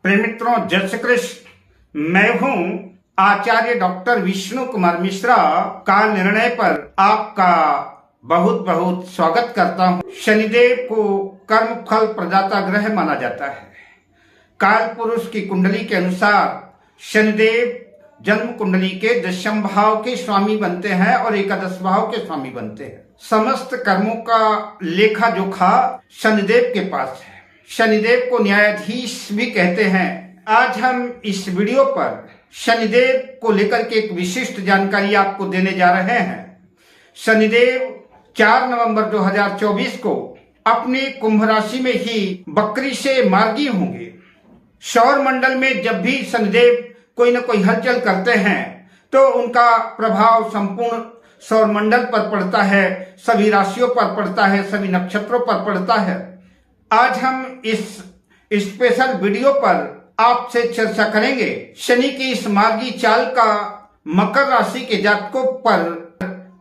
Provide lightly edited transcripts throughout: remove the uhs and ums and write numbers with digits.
प्रिय मित्रों, जय श्री कृष्ण। मैं हूं आचार्य डॉक्टर विष्णु कुमार मिश्रा। काल निर्णय पर आपका बहुत बहुत स्वागत करता हूं। शनिदेव को कर्म फल प्रदाता ग्रह माना जाता है। काल पुरुष की कुंडली के अनुसार शनिदेव जन्म कुंडली के दशम भाव के स्वामी बनते हैं और एकादश भाव के स्वामी बनते हैं। समस्त कर्मों का लेखा जोखा शनिदेव के पास है। शनिदेव को न्यायाधीश भी कहते हैं। आज हम इस वीडियो पर शनिदेव को लेकर के एक विशिष्ट जानकारी आपको देने जा रहे हैं। शनिदेव 4 नवंबर 2024 को अपनी कुंभ राशि में ही बकरी से मार्गी होंगे। सौर मंडल में जब भी शनिदेव कोई न कोई हलचल करते हैं तो उनका प्रभाव संपूर्ण सौर मंडल पर पड़ता है, सभी राशियों पर पड़ता है, सभी नक्षत्रों पर पड़ता है। आज हम इस स्पेशल वीडियो पर आपसे चर्चा करेंगे शनि की इस मार्गी चाल का मकर राशि के जातकों पर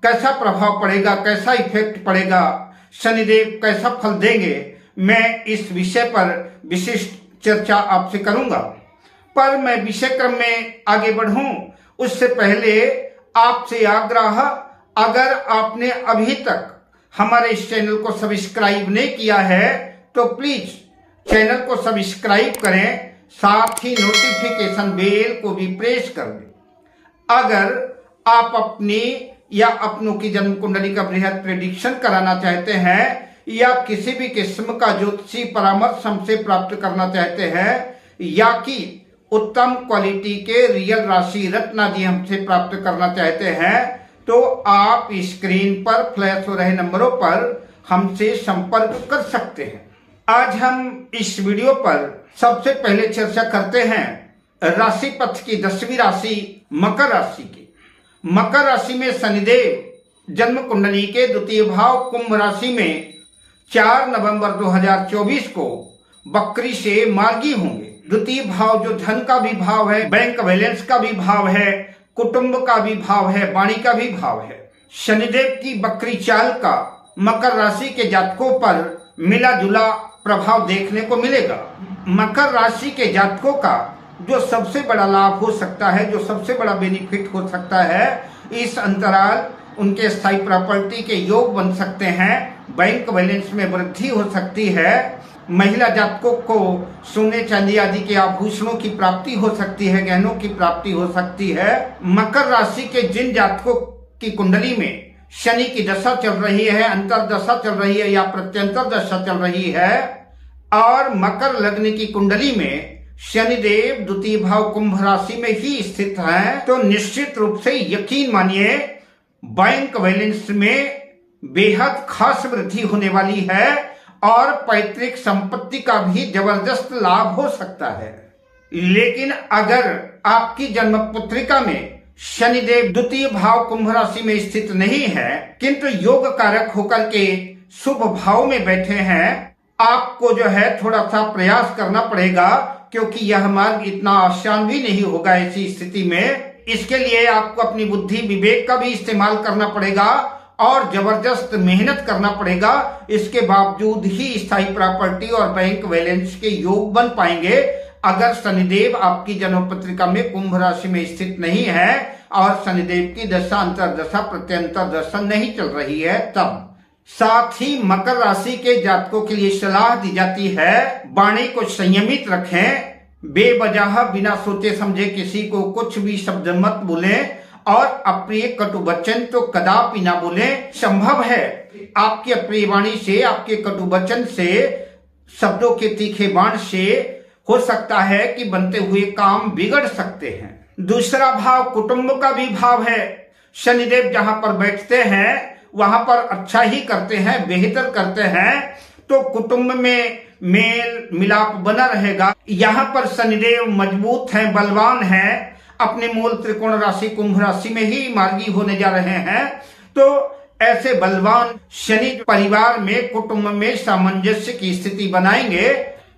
कैसा प्रभाव पड़ेगा, कैसा इफेक्ट पड़ेगा, शनिदेव कैसा फल देंगे। मैं इस विषय पर विशिष्ट चर्चा आपसे करूंगा। पर मैं विषय क्रम में आगे बढ़ूं उससे पहले आपसे आग्रह, अगर आपने अभी तक हमारे इस चैनल को सब्सक्राइब नहीं किया है तो प्लीज चैनल को सब्सक्राइब करें, साथ ही नोटिफिकेशन बेल को भी प्रेस कर दें। अगर आप अपनी या अपनों की जन्म कुंडली का बृहद प्रेडिक्शन कराना चाहते हैं या किसी भी किस्म का ज्योतिषी परामर्श हमसे प्राप्त करना चाहते हैं या कि उत्तम क्वालिटी के रियल राशि रत्न आदि हमसे प्राप्त करना चाहते हैं तो आप स्क्रीन पर फ्लैश हो रहे नंबरों पर हमसे संपर्क कर सकते हैं। आज हम इस वीडियो पर सबसे पहले चर्चा करते हैं राशि पथ की 10वीं राशि मकर राशि की। मकर राशि में शनिदेव जन्म कुंडली के द्वितीय भाव कुंभ राशि में 4 नवंबर 2024 को बकरी से मार्गी होंगे। द्वितीय भाव जो धन का भी भाव है, बैंक बैलेंस का भी भाव है, कुटुंब का भी भाव है, वाणी का भी भाव है। शनिदेव की बकरी चाल का मकर राशि के जातकों पर मिला जुला प्रभाव देखने को मिलेगा। मकर राशि के जातकों का जो सबसे बड़ा लाभ हो सकता है, जो सबसे बड़ा बेनिफिट हो सकता है, इस अंतराल उनके स्थायी प्रॉपर्टी के योग बन सकते हैं, बैंक बैलेंस में वृद्धि हो सकती है, महिला जातकों को सोने चांदी आदि के आभूषणों की प्राप्ति हो सकती है, गहनों की प्राप्ति हो सकती है। मकर राशि के जिन जातकों की कुंडली में शनि की दशा चल रही है, अंतर दशा चल रही है या प्रत्यंतर दशा चल रही है और मकर लग्न की कुंडली में शनिदेव द्वितीय भाव कुंभ राशि में ही स्थित है तो निश्चित रूप से यकीन मानिए बैंक बैलेंस में बेहद खास वृद्धि होने वाली है और पैतृक संपत्ति का भी जबरदस्त लाभ हो सकता है। लेकिन अगर आपकी जन्म पत्रिका में शनिदेव द्वितीय भाव कुंभ राशि में स्थित नहीं है किंतु योग कारक होकर के शुभ भाव में बैठे हैं, आपको जो है थोड़ा सा प्रयास करना पड़ेगा क्योंकि यह मार्ग इतना आसान भी नहीं होगा ऐसी स्थिति में। इसके लिए आपको अपनी बुद्धि विवेक का भी इस्तेमाल करना पड़ेगा और जबरदस्त मेहनत करना पड़ेगा। इसके बावजूद ही स्थायी प्रॉपर्टी और बैंक बैलेंस के योग बन पाएंगे अगर शनिदेव आपकी जन्म पत्रिका में कुंभ राशि में स्थित नहीं है और शनिदेव की दशा अंतर दशा प्रत्यंतर दशा नहीं चल रही है तब। साथ ही मकर राशि के जातकों के लिए सलाह दी जाती है वाणी को संयमित रखें, बेवजह बिना सोचे समझे किसी को कुछ भी शब्द मत बोलें और अप्रिय कटु वचन तो कदापि ना बोलें। संभव है आपकी अप्रिय वाणी से, आपके कटु वचन से, शब्दों के तीखे बाण से हो सकता है कि बनते हुए काम बिगड़ सकते हैं। दूसरा भाव कुटुंब का भी भाव है। शनिदेव जहां पर बैठते हैं वहां पर अच्छा ही करते हैं, बेहतर करते हैं तो कुटुंब में मेल मिलाप बना रहेगा। यहाँ पर शनिदेव मजबूत हैं, बलवान हैं, अपने मूल त्रिकोण राशि कुंभ राशि में ही मार्गी होने जा रहे हैं तो ऐसे बलवान शनि परिवार में, कुटुंब में सामंजस्य की स्थिति बनाएंगे।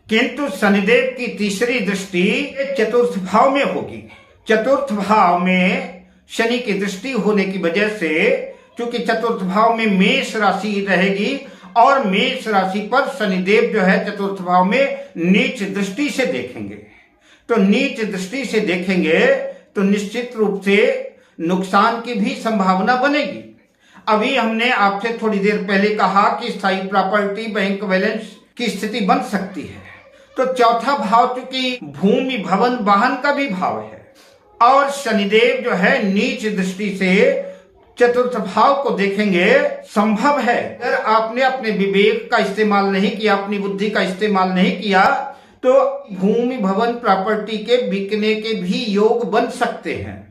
किंतु शनिदेव की तीसरी दृष्टि चतुर्थ भाव में होगी। चतुर्थ भाव में शनि की दृष्टि होने की वजह से, क्योंकि चतुर्थ भाव में मेष राशि रहेगी और मेष राशि पर शनिदेव जो है चतुर्थ भाव में नीच दृष्टि से देखेंगे। तो नीच दृष्टि से देखेंगे तो निश्चित रूप से नुकसान की भी संभावना बनेगी। अभी हमने आपसे थोड़ी देर पहले कहा कि स्थायी प्रॉपर्टी, बैंक बैलेंस की स्थिति बन सकती है। तो चौथा भाव चूंकि भूमि, भवन, वाहन का भी भाव है और शनिदेव जो है नीच दृष्टि से चतुर्थ भाव को देखेंगे। संभव है अगर आपने अपने विवेक का इस्तेमाल नहीं किया, अपनी बुद्धि का इस्तेमाल नहीं किया, तो भूमि, भवन, प्रॉपर्टी के बिकने के भी योग बन सकते हैं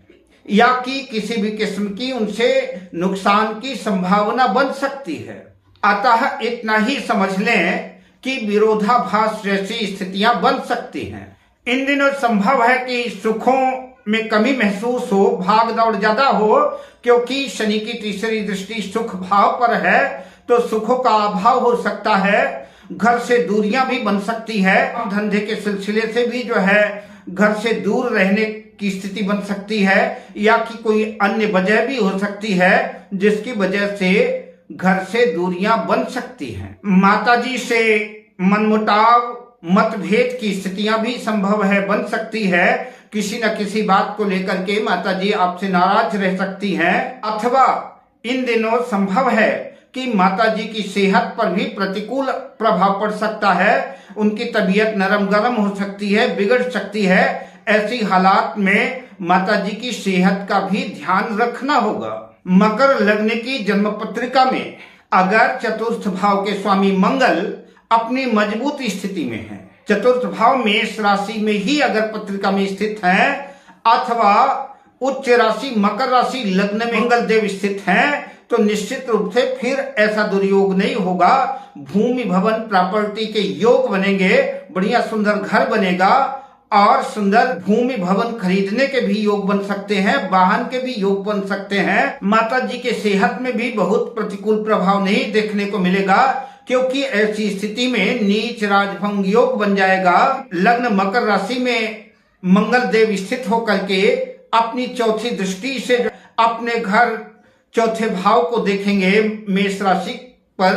या कि किसी भी किस्म की उनसे नुकसान की संभावना बन सकती है। अतः इतना ही समझ लें कि विरोधाभास जैसी स्थितियां बन सकती हैं। इन दिनों संभव है कि सुखों में कमी महसूस हो, भाग दौड़ ज्यादा हो, क्योंकि शनि की तीसरी दृष्टि सुख भाव पर है, तो सुखों का अभाव हो सकता है। घर से दूरियां भी बन सकती है, धंधे के सिलसिले से भी जो है घर से दूर रहने की स्थिति बन सकती है या कि कोई अन्य वजह भी हो सकती है जिसकी वजह से घर से दूरियां बन सकती हैं। माताजी से मनमुटाव, मतभेद की स्थितियां भी संभव है, बन सकती है। किसी न किसी बात को लेकर के माताजी आपसे नाराज रह सकती हैं, अथवा इन दिनों संभव है कि माताजी की सेहत पर भी प्रतिकूल प्रभाव पड़ सकता है। उनकी तबीयत नरम गरम हो सकती है, बिगड़ सकती है। ऐसी हालात में माताजी की सेहत का भी ध्यान रखना होगा। मकर लग्न की जन्म पत्रिका में अगर चतुर्थ भाव के स्वामी मंगल अपनी मजबूत स्थिति में है, चतुर्थ भाव मेष राशि में ही अगर पत्रिका में स्थित है, अथवा उच्च राशि मकर राशि लग्न में मंगल देव स्थित हैं, तो निश्चित रूप से फिर ऐसा दुर्योग नहीं होगा। भूमि, भवन, प्रॉपर्टी के योग बनेंगे, बढ़िया सुंदर घर बनेगा और सुंदर भूमि, भवन खरीदने के भी योग बन सकते हैं, वाहन के भी योग बन सकते हैं। माता जी के सेहत में भी बहुत प्रतिकूल प्रभाव नहीं देखने को मिलेगा, क्योंकि ऐसी स्थिति में नीच राजभंग योग बन जाएगा। लग्न मकर राशि में मंगल देव स्थित होकर के अपनी चौथी दृष्टि से अपने घर चौथे भाव को देखेंगे मेष राशि पर,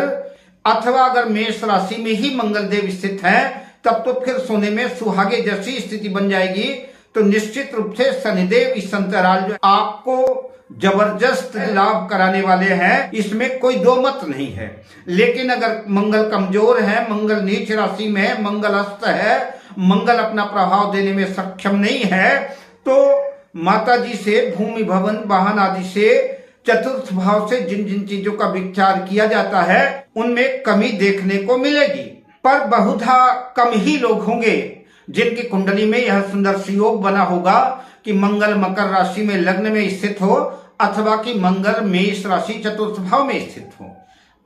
अथवा अगर मेष राशि में ही मंगल देव स्थित है तब तो फिर सोने में सुहागे जैसी स्थिति बन जाएगी। तो निश्चित रूप से शनिदेव इस अंतराल जो आपको जबरदस्त लाभ कराने वाले हैं, इसमें कोई दो मत नहीं है। लेकिन अगर मंगल कमजोर है, मंगल नीच राशि में है, मंगल अस्त है, मंगल अपना प्रभाव देने में सक्षम नहीं है, तो माता जी से भूमि, भवन, वाहन आदि से चतुर्थ भाव से जिन जिन चीजों का विचार किया जाता है उनमें कमी देखने को मिलेगी। पर बहुधा कम ही लोग होंगे जिनकी कुंडली में यह सुंदर सुयोग बना होगा कि मंगल मकर राशि में लग्न में स्थित हो, अथवा कि मंगल मेष राशि चतुर्थ भाव में स्थित हो।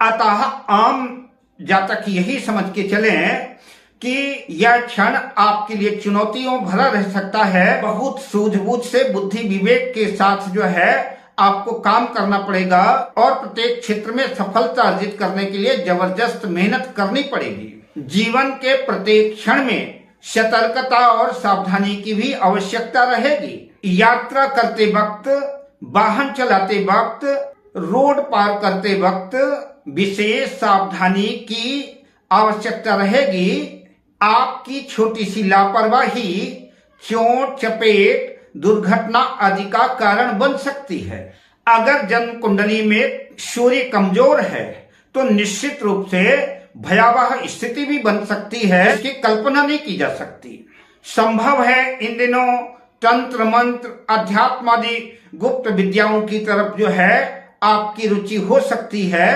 अतः आम जातक यही समझ के चलें कि यह क्षण आपके लिए चुनौतियों भरा रह सकता है। बहुत सूझबूझ से, बुद्धि विवेक के साथ जो है आपको काम करना पड़ेगा और प्रत्येक क्षेत्र में सफलता अर्जित करने के लिए जबरदस्त मेहनत करनी पड़ेगी। जीवन के प्रत्येक क्षण में सतर्कता और सावधानी की भी आवश्यकता रहेगी। यात्रा करते वक्त, वाहन चलाते वक्त, रोड पार करते वक्त विशेष सावधानी की आवश्यकता रहेगी। आपकी छोटी सी लापरवाही चोट, चपेट, दुर्घटना आदि का कारण बन सकती है। अगर जन्म कुंडली में सूर्य कमजोर है तो निश्चित रूप से भयावह स्थिति भी बन सकती है, इसकी कल्पना नहीं की जा सकती। संभव है इन दिनों तंत्र मंत्र, अध्यात्म आदि गुप्त विद्याओं की तरफ जो है आपकी रुचि हो सकती है,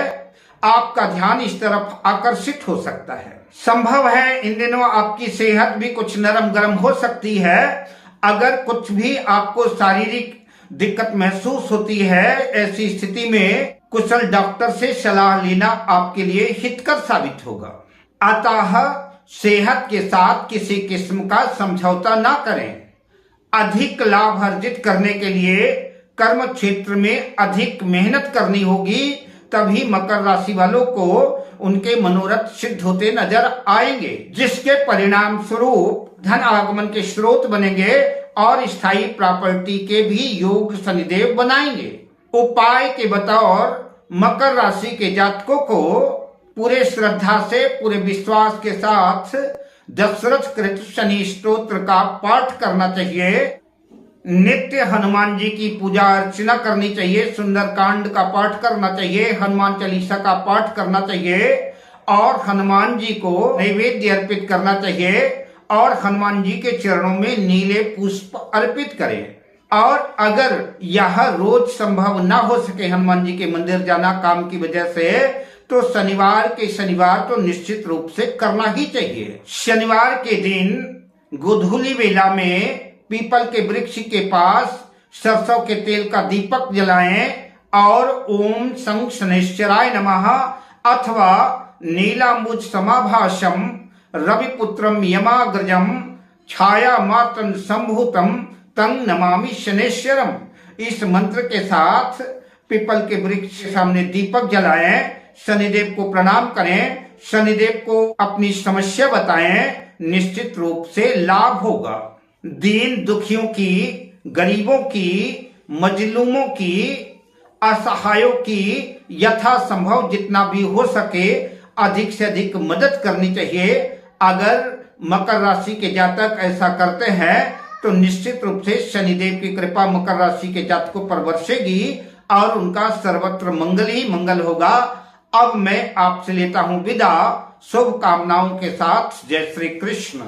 आपका ध्यान इस तरफ आकर्षित हो सकता है। संभव है इन दिनों आपकी सेहत भी कुछ नरम गरम हो सकती है। अगर कुछ भी आपको शारीरिक दिक्कत महसूस होती है, ऐसी स्थिति में कुशल डॉक्टर से सलाह लेना आपके लिए हितकर साबित होगा। अतः सेहत के साथ किसी किस्म का समझौता ना करें। अधिक लाभ अर्जित करने के लिए कर्म क्षेत्र में अधिक मेहनत करनी होगी, तभी मकर राशि वालों को उनके मनोरथ सिद्ध होते नजर आएंगे, जिसके परिणाम स्वरूप धन आगमन के स्रोत बनेंगे और स्थायी प्रॉपर्टी के भी योग शनिदेव बनाएंगे। उपाय के बतौर मकर राशि के जातकों को पूरे श्रद्धा से, पूरे विश्वास के साथ दशरथ कृत शनि स्तोत्र का पाठ करना चाहिए। नित्य हनुमान जी की पूजा अर्चना करनी चाहिए, सुंदरकांड का पाठ करना चाहिए, हनुमान चालीसा का पाठ करना चाहिए और हनुमान जी को नैवेद्य अर्पित करना चाहिए और हनुमान जी के चरणों में नीले पुष्प अर्पित करें। और अगर यह रोज संभव ना हो सके हनुमान जी के मंदिर जाना काम की वजह से, तो शनिवार के शनिवार तो निश्चित रूप से करना ही चाहिए। शनिवार के दिन गोधूली वेला में पीपल के वृक्ष के पास सरसों के तेल का दीपक जलाएं और ओम शं शनैश्चराय नमः अथवा नीलांबुज समाभासम रविपुत्रम यमाग्रजम छाया मातन संभूतम तंग नमामि शनैश्वरम, इस मंत्र के साथ पीपल के वृक्ष के सामने दीपक जलाएं, शनिदेव को प्रणाम करें, शनिदेव को अपनी समस्या बताएं, निश्चित रूप से लाभ होगा। दीन दुखियों की, गरीबों की, मजलूमों की, असहायों की यथासंभव जितना भी हो सके अधिक से अधिक मदद करनी चाहिए। अगर मकर राशि के जातक ऐसा करते हैं तो निश्चित रूप से शनिदेव की कृपा मकर राशि के जातकों पर बरसेगी और उनका सर्वत्र मंगल ही मंगल होगा। अब मैं आपसे लेता हूं विदा, शुभकामनाओं के साथ। जय श्री कृष्ण।